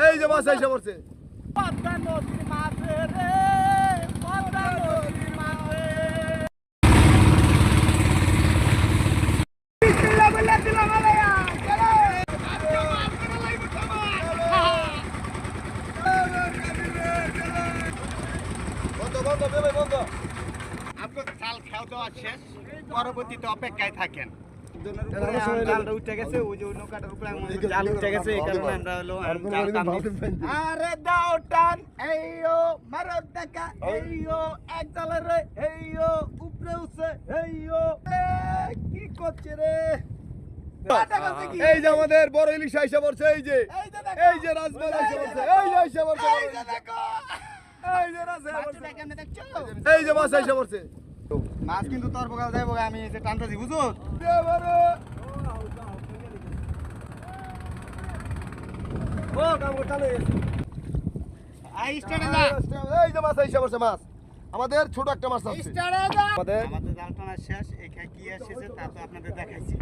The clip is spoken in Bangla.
এই যে মাছ এসে পড়ছে। পদ্মা নদীর মাঝে রে, পদ্মা নদীর মাঝে। বিসমিল্লাহ বলে দিলাম আলাইয়া, চলো। বন্ধ বন্ধ বেবে বন্ধ। আপনার চাল খাওয়া দাওয়া শেষ, পরবর্তীতে অপেক্ষায় থাকেন। জালটা উঠে গেছে, ওই যে নৌকাটার উপরে জাল উঠে গেছে, এই কারণে আমরা হলো জাল টানছি। আরে দাও টান, এইও মারো দেখা, এইও এক জালের রে, এইও উপরে উঠছে, এইও কি করছে রে? এই যে আমাদের বড় ইলিশ আইসা পড়ছে। এই যে রাজমাল আইসা পড়ছে। এই যে আইসা পড়ছে। এই যে এই যে মাছ আইসা পড়ছে। মাছ কিন্তু তোর বগাল যাইব, আমি যে টানতেছি বুঝো। ও কাম করতে লইছে। আই স্টার্টে যা। এই যে মাছ আইসা পড়ছে। মাছ আমাদের ছোট একটা মাছ আছে। স্টার্টে যা। আমাদের আমাদের জাল টানা শেষ, এখানে কি এসেছে তা তো আপনাদের দেখাইছি।